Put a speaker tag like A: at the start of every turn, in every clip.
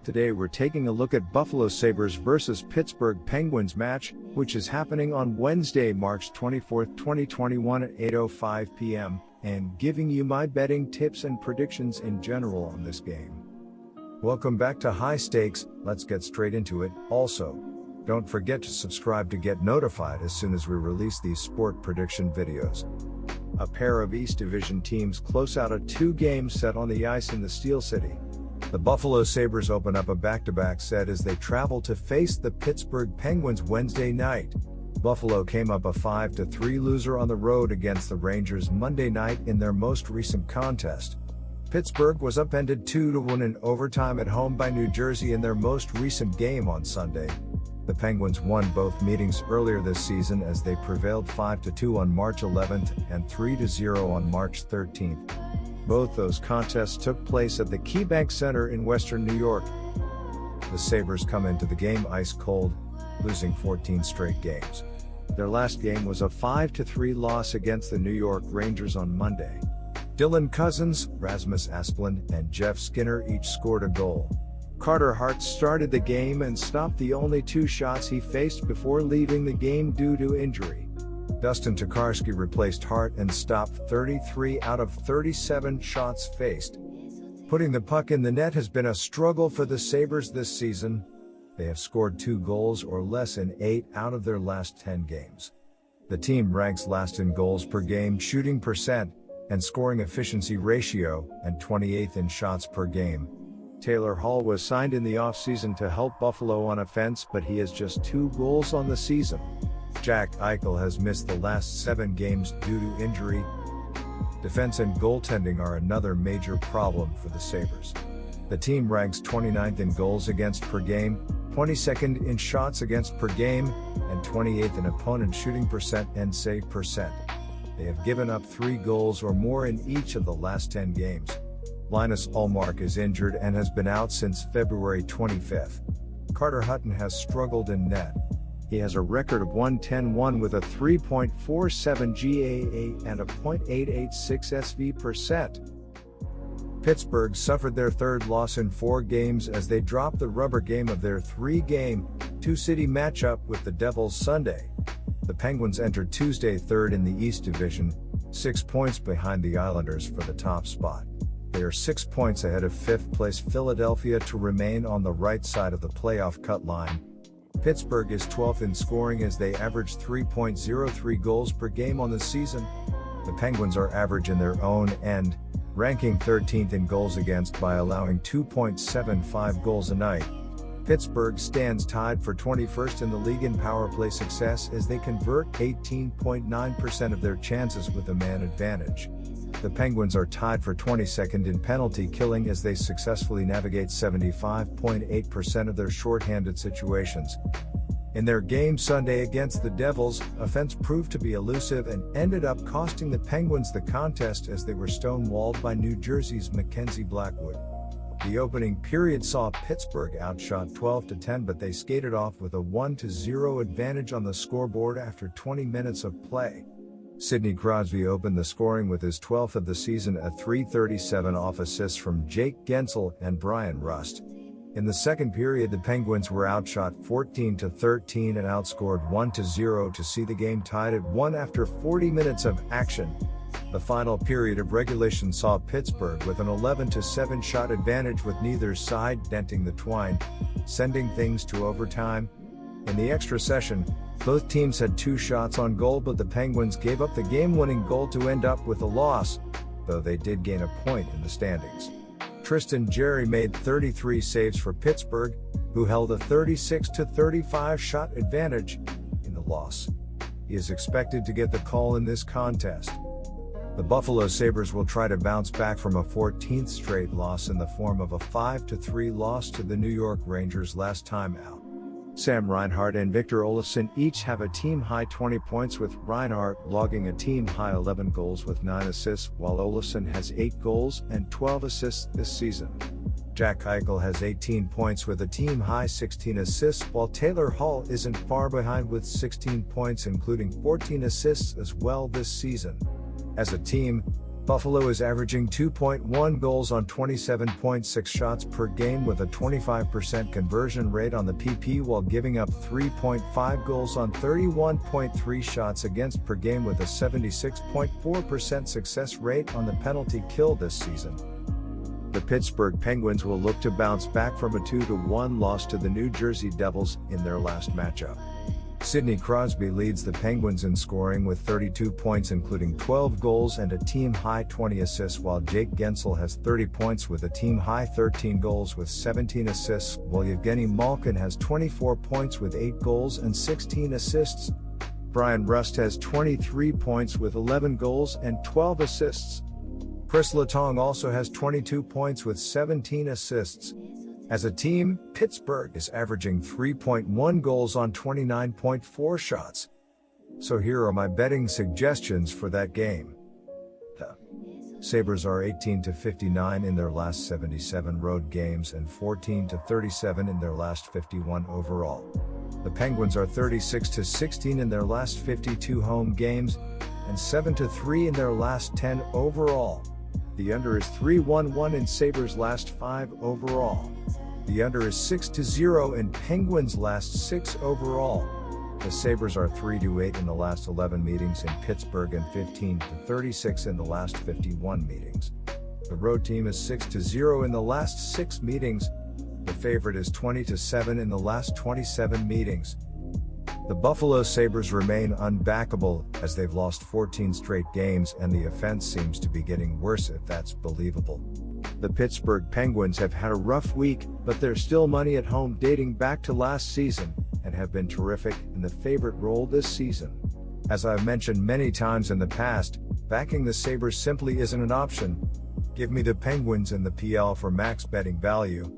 A: Today we're taking a look at Buffalo Sabres versus Pittsburgh Penguins match, which is happening on Wednesday, March 24, 2021 at 8:05 p.m., and giving you my betting tips and predictions in general on this game. Welcome back to High Stakes. Let's get straight into it. Also, don't forget to subscribe to get notified as soon as we release these sport prediction videos. A pair of East Division teams close out a two-game set on the ice in the Steel City. The Buffalo Sabres open up a back-to-back set as they travel to face the Pittsburgh Penguins Wednesday night. Buffalo came up a 5-3 loser on the road against the Rangers Monday night in their most recent contest. Pittsburgh was upended 2-1 in overtime at home by New Jersey in their most recent game on Sunday. The Penguins won both meetings earlier this season as they prevailed 5-2 on March 11th and 3-0 on March 13th. Both those contests took place at the KeyBank Center in Western New York. The Sabres come into the game ice cold, losing 14 straight games. Their last game was a 5-3 loss against the New York Rangers on Monday. Dylan Cousins, Rasmus Asplund, and Jeff Skinner each scored a goal. Carter Hart started the game and stopped the only two shots he faced before leaving the game due to injury. Dustin Tokarski replaced Hart and stopped 33 out of 37 shots faced. Putting the puck in the net has been a struggle for the Sabres this season. They have scored 2 goals or less in 8 out of their last 10 games. The team ranks last in goals per game shooting percent and scoring efficiency ratio, and 28th in shots per game. Taylor Hall was signed in the offseason to help Buffalo on offense, but he has just 2 goals on the season. Jack Eichel has missed the last 7 games due to injury. Defense and goaltending are another major problem for the Sabres. The team ranks 29th in goals against per game, 22nd in shots against per game, and 28th in opponent shooting percent and save percent. They have given up 3 goals or more in each of the last 10 games. Linus Ullmark is injured and has been out since February 25th. Carter Hutton has struggled in net. He has a record of 1-10-1 with a 3.47 GAA and a .886 SV percent. Pittsburgh suffered their third loss in 4 games as they dropped the rubber game of their 3-game, 2-city matchup with the Devils Sunday. The Penguins entered Tuesday third in the East Division, 6 points behind the Islanders for the top spot. They are 6 points ahead of 5th place Philadelphia to remain on the right side of the playoff cut line. Pittsburgh is 12th in scoring as they average 3.03 goals per game on the season. The Penguins are average in their own end, ranking 13th in goals against by allowing 2.75 goals a night. Pittsburgh stands tied for 21st in the league in power play success as they convert 18.9% of their chances with a man advantage. The Penguins are tied for 22nd in penalty killing as they successfully navigate 75.8% of their shorthanded situations. In their game Sunday against the Devils, offense proved to be elusive and ended up costing the Penguins the contest as they were stonewalled by New Jersey's Mackenzie Blackwood. The opening period saw Pittsburgh outshot 12-10, but they skated off with a 1-0 advantage on the scoreboard after 20 minutes of play. Sidney Crosby opened the scoring with his 12th of the season at .337 off assists from Jake Gensel and Brian Rust. In the second period, the Penguins were outshot 14-13 and outscored 1-0 to see the game tied at 1 after 40 minutes of action. The final period of regulation saw Pittsburgh with an 11-7 shot advantage with neither side denting the twine, sending things to overtime. In the extra session, both teams had 2 shots on goal, but the Penguins gave up the game-winning goal to end up with a loss, though they did gain a point in the standings. Tristan Jarry made 33 saves for Pittsburgh, who held a 36-35 shot advantage in the loss. He is expected to get the call in this contest. The Buffalo Sabres will try to bounce back from a 14th straight loss in the form of a 5-3 loss to the New York Rangers last time out. Sam Reinhart and Victor Olofsson each have a team-high 20 points, with Reinhart logging a team-high 11 goals with 9 assists, while Olofsson has 8 goals and 12 assists this season. Jack Eichel has 18 points with a team-high 16 assists, while Taylor Hall isn't far behind with 16 points including 14 assists as well this season. As a team, Buffalo is averaging 2.1 goals on 27.6 shots per game with a 25% conversion rate on the PP, while giving up 3.5 goals on 31.3 shots against per game with a 76.4% success rate on the penalty kill this season. The Pittsburgh Penguins will look to bounce back from a 2-1 loss to the New Jersey Devils in their last matchup. Sidney Crosby leads the Penguins in scoring with 32 points, including 12 goals and a team-high 20 assists, while Jake Guentzel has 30 points with a team-high 13 goals with 17 assists, while Evgeny Malkin has 24 points with 8 goals and 16 assists. Brian Rust has 23 points with 11 goals and 12 assists. Chris Letang also has 22 points with 17 assists. As a team, Pittsburgh is averaging 3.1 goals on 29.4 shots. So here are my betting suggestions for that game. The Sabers are 18-59 in their last 77 road games and 14-37 in their last 51 overall. The Penguins are 36-16 in their last 52 home games and 7-3 in their last 10 overall. The under is 3-1-1 in Sabres' last 5 overall. The under is 6-0 in Penguins' last 6 overall. The Sabres are 3-8 in the last 11 meetings in Pittsburgh and 15-36 in the last 51 meetings. The road team is 6-0 in the last 6 meetings. The favorite is 20-7 in the last 27 meetings. The Buffalo Sabres remain unbackable as they've lost 14 straight games and the offense seems to be getting worse, if that's believable. The Pittsburgh Penguins have had a rough week, but they're still money at home dating back to last season, and have been terrific in the favorite role this season. As I've mentioned many times in the past, backing the Sabres simply isn't an option. Give me the Penguins in the PL for max betting value.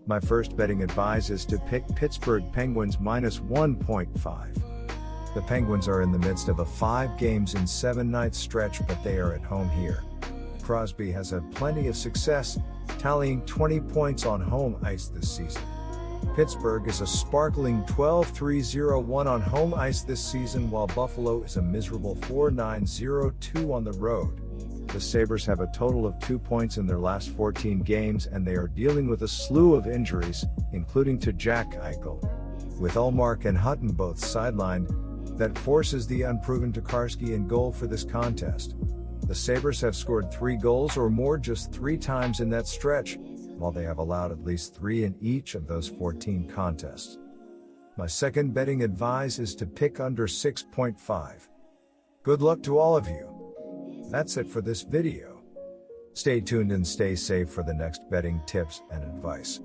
A: My first betting advice is to pick Pittsburgh Penguins minus 1.5. The Penguins are in the midst of a 5 games in 7 night stretch, but they are at home here. Crosby has had plenty of success, tallying 20 points on home ice this season. Pittsburgh is a sparkling 12-3-0-1 on home ice this season, while Buffalo is a miserable 4-9-0-2 on the road. The Sabres have a total of 2 points in their last 14 games, and they are dealing with a slew of injuries, including to Jack Eichel. With Ullmark and Hutton both sidelined, that forces the unproven Tokarski in goal for this contest. The Sabres have scored 3 goals or more just 3 times in that stretch, while they have allowed at least 3 in each of those 14 contests. My second betting advice is to pick under 6.5. Good luck to all of you. That's it for this video. Stay tuned and stay safe for the next betting tips and advice.